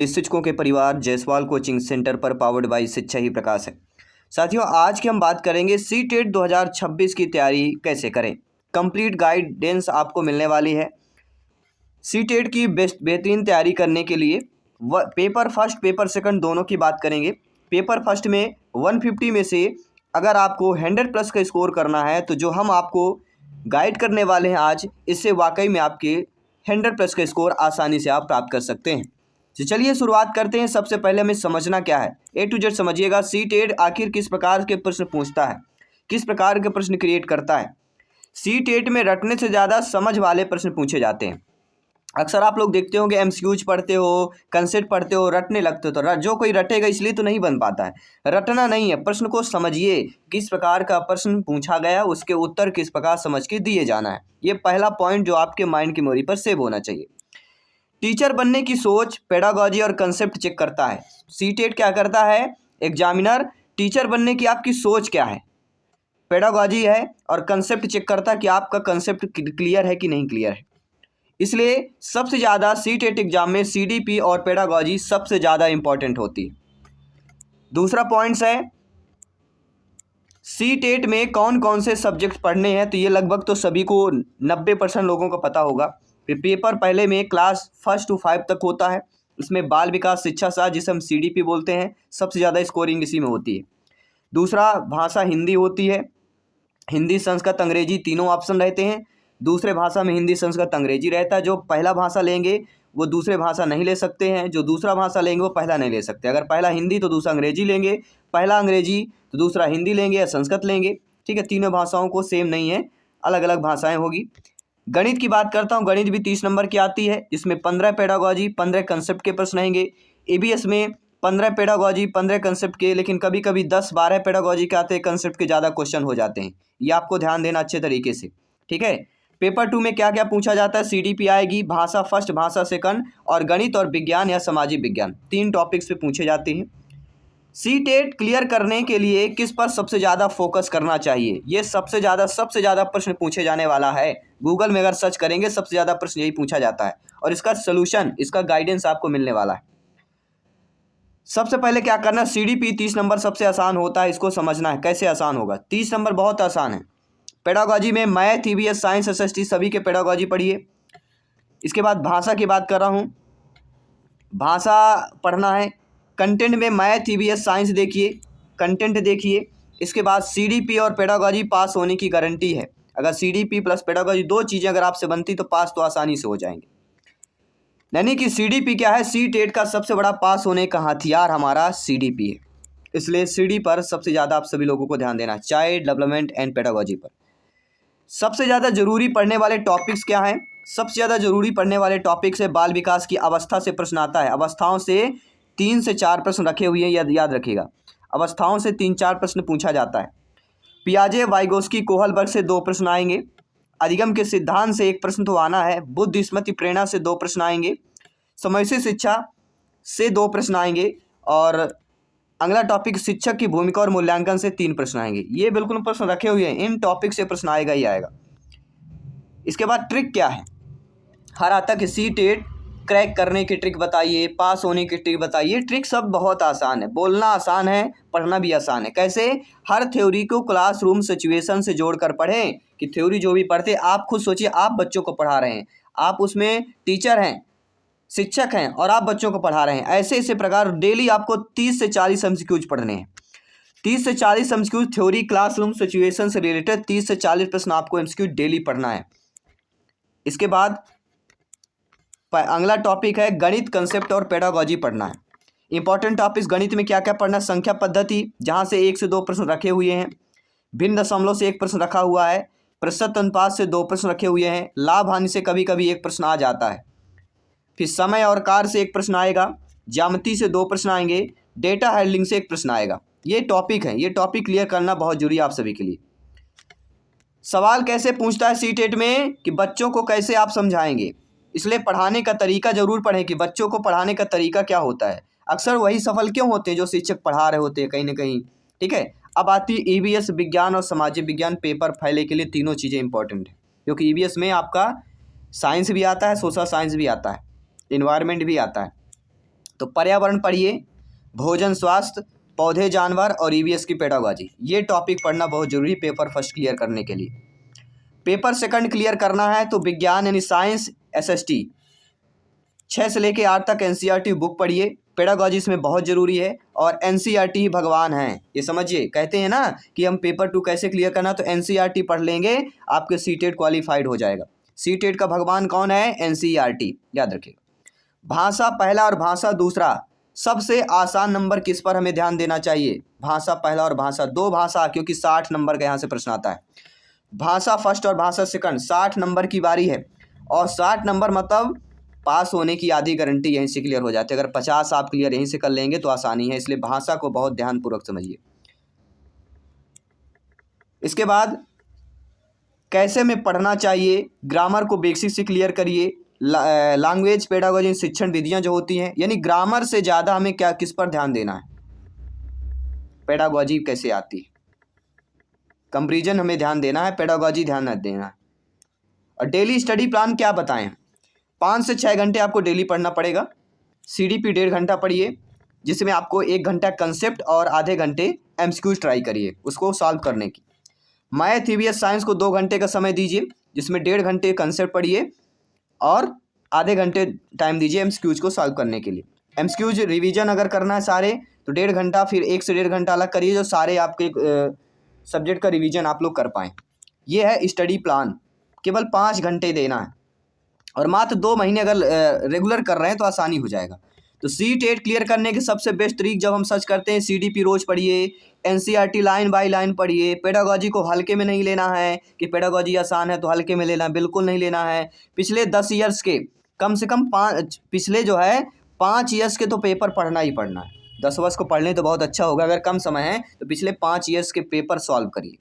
शिक्षकों के परिवार जायसवाल कोचिंग सेंटर पर पावर्ड बाय शिक्षा ही प्रकाश है। साथियों, आज की हम बात करेंगे सीटेट 2026 की तैयारी कैसे करें। कंप्लीट गाइडेंस आपको मिलने वाली है। सीटेट की बेहतरीन तैयारी करने के लिए पेपर फर्स्ट पेपर सेकंड दोनों की बात करेंगे। पेपर फर्स्ट में 150 में से अगर आपको 100+ का स्कोर करना है तो जो हम आपको गाइड करने वाले हैं आज, इससे वाकई में आपके 100+ का स्कोर आसानी से आप प्राप्त कर सकते हैं। तो चलिए शुरुआत करते हैं। सबसे पहले हमें समझना क्या है, A to Z समझिएगा। सीटेट आखिर किस प्रकार के प्रश्न पूछता है, किस प्रकार के प्रश्न क्रिएट करता है। सीटेट में रटने से ज़्यादा समझ वाले प्रश्न पूछे जाते हैं। अक्सर आप लोग देखते होंगे MCQs पढ़ते हो, कंसेप्ट पढ़ते हो, रटने लगते हो, तो जो कोई रटेगा इसलिए तो नहीं बन पाता है। रटना नहीं है, प्रश्न को समझिए, किस प्रकार का प्रश्न पूछा गया, उसके उत्तर किस प्रकार समझ के दिए जाना है। ये पहला पॉइंट जो आपके माइंड की मेमोरी पर सेव होना चाहिए। टीचर बनने की सोच, पेडागॉजी और कंसेप्ट चेक करता है। सीटेट क्या करता है, एग्जामिनर टीचर बनने की आपकी सोच क्या है, पेडागॉजी है और कंसेप्ट चेक करता है कि आपका कंसेप्ट क्लियर है कि नहीं क्लियर है। इसलिए सबसे ज़्यादा सीटेट एग्जाम में CDP और पेडागॉजी सबसे ज़्यादा इंपॉर्टेंट होती है। दूसरा पॉइंट्स है, सीटेट में कौन कौन से सब्जेक्ट पढ़ने हैं, तो ये लगभग तो सभी को 90% लोगों को पता होगा। फिर पेपर पहले में क्लास 1 to 5 तक होता है। इसमें बाल विकास शिक्षा शास्त्र जिसे हम CDP बोलते हैं, सबसे ज़्यादा स्कोरिंग इसी में होती है। दूसरा भाषा हिंदी होती है, हिंदी संस्कृत अंग्रेजी तीनों ऑप्शन रहते हैं। दूसरे भाषा में हिंदी संस्कृत अंग्रेजी रहता है। जो पहला भाषा लेंगे वो दूसरे भाषा नहीं ले सकते हैं, जो दूसरा भाषा लेंगे वो पहला नहीं ले सकते। अगर पहला हिंदी तो दूसरा अंग्रेजी लेंगे, पहला अंग्रेजी तो दूसरा हिंदी लेंगे या संस्कृत लेंगे। ठीक है, तीनों भाषाओं को सेम नहीं है, अलग अलग भाषाएं होगी। गणित की बात करता हूँ, गणित भी 30 नंबर की आती है, जिसमें 15 पेडागॉजी 15 कंसेप्ट के प्रश्न रहेंगे। EVS में 15 पेडागॉजी 15 कंसेप्ट के, लेकिन कभी कभी 10-12 पेडागॉजी के आते हैं, कंसेप्ट के ज़्यादा क्वेश्चन हो जाते हैं। ये आपको ध्यान देना अच्छे तरीके से। ठीक है, पेपर 2 में क्या क्या पूछा जाता है, CDP आएगी, भाषा फर्स्ट, भाषा सेकंड और गणित और विज्ञान या सामाजिक विज्ञान, 3 टॉपिक्स पे पूछे जाते हैं। सीटेट क्लियर करने के लिए किस पर सबसे ज़्यादा फोकस करना चाहिए, ये सबसे ज़्यादा प्रश्न पूछे जाने वाला है। गूगल में अगर सर्च करेंगे सबसे ज़्यादा प्रश्न यही पूछा जाता है और इसका सोल्यूशन, इसका गाइडेंस आपको मिलने वाला है। सबसे पहले क्या करना, CDP 30 नंबर सबसे आसान होता है, इसको समझना है कैसे आसान होगा। 30 नंबर बहुत आसान है। पेडागॉजी में मैथ, EVS, साइंस, SST सभी के पेडागॉजी पढ़िए। इसके बाद भाषा की बात कर रहा हूँ, भाषा पढ़ना है। कंटेंट में मैथ, EVS, साइंस देखिए, कंटेंट देखिए। इसके बाद CDP और पेडागॉजी पास होने की गारंटी है। अगर CDP प्लस पेडागॉजी दो चीज़ें अगर आपसे बनती तो पास तो आसानी से हो जाएंगे। यानी कि CDP क्या है, सीटेट का सबसे बड़ा पास होने का हथियार हमारा CDP है। इसलिए CD पर सबसे ज़्यादा आप सभी लोगों को ध्यान देना है, चाइल्ड डेवलपमेंट एंड पेडागॉजी पर। सबसे ज़्यादा जरूरी पढ़ने वाले टॉपिक्स क्या हैं, सबसे ज़्यादा जरूरी पढ़ने वाले टॉपिक्स है बाल विकास की अवस्था से प्रश्न आता है। अवस्थाओं से 3 से 4 प्रश्न रखे हुए हैं, याद रखिएगा। अवस्थाओं से 3-4 प्रश्न पूछा जाता है। पियाजे, वाइगोस्की, कोहलबर्ग से 2 प्रश्न आएंगे। अधिगम के सिद्धांत से 1 प्रश्न तो आना है। बुद्धि, स्मृति, प्रेरणा से 2 प्रश्न आएंगे। समयसी शिक्षा से 2 प्रश्न आएंगे और अगला टॉपिक शिक्षक की भूमिका और मूल्यांकन से 3 प्रश्न आएंगे। ये बिल्कुल प्रश्न रखे हुए हैं, इन टॉपिक से प्रश्न आएगा ही आएगा। इसके बाद ट्रिक क्या है, हर आता कि सीटेट क्रैक करने की ट्रिक बताइए, पास होने की ट्रिक बताइए। ट्रिक सब बहुत आसान है, बोलना आसान है, पढ़ना भी आसान है। कैसे, हर थ्योरी को क्लासरूम सिचुएशन से जोड़कर पढ़ें। कि थ्योरी जो भी पढ़ते, आप खुद सोचिए, आप बच्चों को पढ़ा रहे हैं, आप उसमें टीचर हैं, शिक्षक हैं और आप बच्चों को पढ़ा रहे हैं। ऐसे ऐसे प्रकार डेली आपको 30 से 40 MCQs पढ़ने हैं। 30 से 40 MCQs थ्योरी क्लासरूम सिचुएशन से रिलेटेड 30 से 40 प्रश्न आपको MCQ डेली पढ़ना है। इसके बाद अगला टॉपिक है गणित, कंसेप्ट और पेडागॉजी पढ़ना है। इंपॉर्टेंट टॉपिक्स गणित में क्या क्या पढ़ना, संख्या पद्धति जहां से 1 से 2 प्रश्न रखे हुए हैं। भिन्न दशमलव से 1 प्रश्न रखा हुआ है। प्रतिशत अनुपात से 2 प्रश्न रखे हुए हैं। लाभ हानि से कभी कभी 1 प्रश्न आ जाता है। फिर समय और कार्य से 1 प्रश्न आएगा। ज्यामिति से 2 प्रश्न आएंगे। डेटा हैंडलिंग से 1 प्रश्न आएगा। ये टॉपिक है, ये टॉपिक क्लियर करना बहुत जरूरी है आप सभी के लिए। सवाल कैसे पूछता है सीटेट में, कि बच्चों को कैसे आप समझाएंगे, इसलिए पढ़ाने का तरीका जरूर पढ़ें कि बच्चों को पढ़ाने का तरीका क्या होता है। अक्सर वही सफल क्यों होते हैं जो शिक्षक पढ़ा रहे होते हैं कहीं ना कहीं। ठीक है, अब आती है EVS, विज्ञान और सामाजिक विज्ञान। पेपर पहले के लिए तीनों चीज़ें इंपॉर्टेंट है, क्योंकि EVS में आपका साइंस भी आता है, सोशल साइंस भी आता है, इन्वायरमेंट भी आता है। तो पर्यावरण पढ़िए, भोजन स्वास्थ्य, पौधे जानवर और ईवीएस की पेडागॉजी। ये टॉपिक पढ़ना बहुत जरूरी पेपर फर्स्ट क्लियर करने के लिए। पेपर सेकंड क्लियर करना है तो विज्ञान यानी साइंस एसएसटी 6 से लेके 8 तक एनसीईआरटी बुक पढ़िए। पेडागॉजी इसमें बहुत ज़रूरी है और एनसीईआरटी ही भगवान है, ये समझिए। कहते हैं ना कि हम पेपर 2 कैसे क्लियर करना, तो एनसीईआरटी पढ़ लेंगे आपके सीटेट क्वालिफाइड हो जाएगा। सीटेट का भगवान कौन है? एनसीईआरटी, याद रखिएगा। भाषा पहला और भाषा दूसरा, सबसे आसान नंबर किस पर हमें ध्यान देना चाहिए? भाषा पहला और भाषा दो भाषा, क्योंकि 60 नंबर का यहाँ से प्रश्न आता है। भाषा फर्स्ट और भाषा सेकंड 60 नंबर की बारी है, और 60 नंबर मतलब पास होने की आधी गारंटी यहीं से क्लियर हो जाती है। अगर 50 आप क्लियर यहीं से कर लेंगे तो आसानी है, इसलिए भाषा को बहुत ध्यानपूर्वक समझिए। इसके बाद कैसे में पढ़ना चाहिए, ग्रामर को बेसिक से क्लियर करिए। लैंग्वेज पेडागॉजी शिक्षण विधियां जो होती हैं, यानी ग्रामर से ज़्यादा हमें क्या किस पर ध्यान देना है? पेडागॉजी कैसे आती है, कंपैरिजन हमें ध्यान देना है, पेडागॉजी ध्यान न देना है। और डेली स्टडी प्लान क्या बताएं? 5 से 6 घंटे आपको डेली पढ़ना पड़ेगा। सीडीपी 1.5 घंटा पढ़िए, जिसमें आपको 1 घंटा कंसेप्ट और आधे घंटे एमसीक्यूज ट्राई करिए उसको सॉल्व करने की। मैथ ईवीएस साइंस को 2 घंटे का समय दीजिए, जिसमें 1.5 घंटे कंसेप्ट पढ़िए और आधे घंटे टाइम दीजिए एमसीक्यूज को सॉल्व करने के लिए। एमसीक्यूज रिवीजन अगर करना है सारे तो 1.5 घंटा, फिर 1 से 1.5 घंटा अलग करिए, जो सारे आपके सब्जेक्ट का रिवीजन आप लोग कर पाएँ। ये है स्टडी प्लान, केवल 5 घंटे देना है, और मात्र 2 महीने अगर रेगुलर कर रहे हैं तो आसानी हो जाएगा। तो सीटेट क्लियर करने के सबसे बेस्ट तरीक जब हम सर्च करते हैं, सीडीपी रोज पढ़िए, एनसीईआरटी लाइन बाय लाइन पढ़िए। पेडागॉजी को हल्के में नहीं लेना है कि पेडागॉजी आसान है तो हल्के में लेना, बिल्कुल नहीं लेना है। पिछले 10 ईयर्स के कम से कम 5 पिछले जो है 5 ईयर्स के तो पेपर पढ़ना ही पढ़ना है। 10 वर्ष को पढ़ लें तो बहुत अच्छा होगा, अगर कम समय है तो पिछले 5 ईयर्स के पेपर सॉल्व करिए।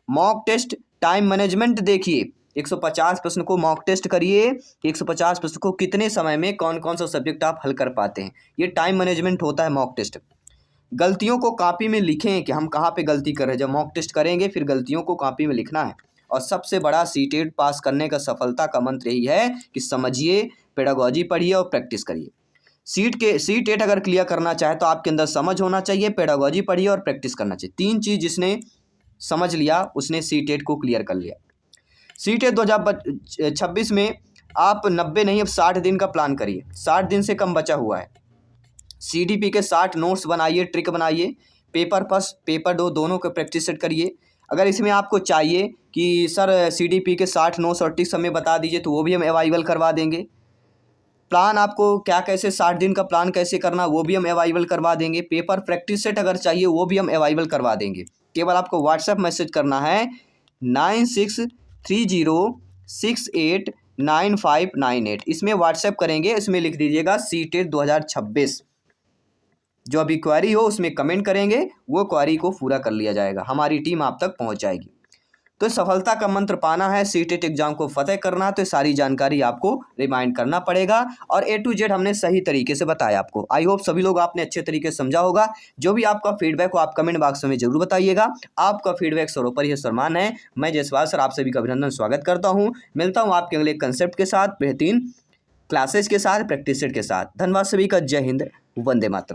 मॉक टेस्ट टाइम मैनेजमेंट देखिए, 150 प्रश्न को मॉक टेस्ट करिए। 150 प्रश्न को कितने समय में कौन कौन सा सब्जेक्ट आप हल कर पाते हैं, ये टाइम मैनेजमेंट होता है मॉक टेस्ट। गलतियों को कॉपी में लिखें कि हम कहाँ पे गलती कर रहे हैं। जब मॉक टेस्ट करेंगे फिर गलतियों को कॉपी में लिखना है। और सबसे बड़ा सीटेट पास करने का सफलता का मंत्र यही है कि समझिए, पेडागॉजी पढ़िए और प्रैक्टिस करिए। सीटेट अगर क्लियर करना चाहे तो आपके अंदर समझ होना चाहिए, पेडागॉजी पढ़िए और प्रैक्टिस करना चाहिए। 3 चीज़ जिसने समझ लिया उसने सीटेट को क्लियर कर लिया। सीटेट 2026 में आप 90 नहीं अब 60 दिन का प्लान करिए, 60 दिन से कम बचा हुआ है। सीडीपी के 60 नोट्स बनाइए, ट्रिक बनाइए, पेपर फर्स्ट पेपर 2 दोनों के प्रैक्टिस सेट करिए। अगर इसमें आपको चाहिए कि सर सीडीपी के 60 नोट्स और ट्रिक्स हमें बता दीजिए तो वो भी हम अवेलेबल करवा देंगे। प्लान आपको क्या कैसे 60 दिन का प्लान कैसे करना वो भी हम अवेलेबल करवा देंगे। पेपर प्रैक्टिस सेट अगर चाहिए वो भी हम अवेलेबल करवा देंगे। केवल आपको व्हाट्सएप मैसेज करना है 9630689598। इसमें व्हाट्सएप करेंगे, इसमें लिख दीजिएगा सीटेट 2026। जो अभी क्वेरी हो उसमें कमेंट करेंगे, वो क्वेरी को पूरा कर लिया जाएगा, हमारी टीम आप तक पहुंच जाएगी। तो सफलता का मंत्र पाना है, सीटेट एग्जाम को फतेह करना है, तो सारी जानकारी आपको रिमाइंड करना पड़ेगा। और A to Z हमने सही तरीके से बताया आपको। आई होप सभी लोग आपने अच्छे तरीके से समझा होगा। जो भी आपका फीडबैक हो आप कमेंट बॉक्स में जरूर बताइएगा। आपका फीडबैक सर्वोपरि है सम्मान है। मैं जयसवाल सर आप सभी का अभिनंदन स्वागत करता हूँ। मिलता हूँ आपके अगले कंसेप्ट के साथ, बेहतरीन क्लासेज के साथ, प्रैक्टिस सेट के साथ। धन्यवाद सभी का, जय हिंद, वंदे मातरम।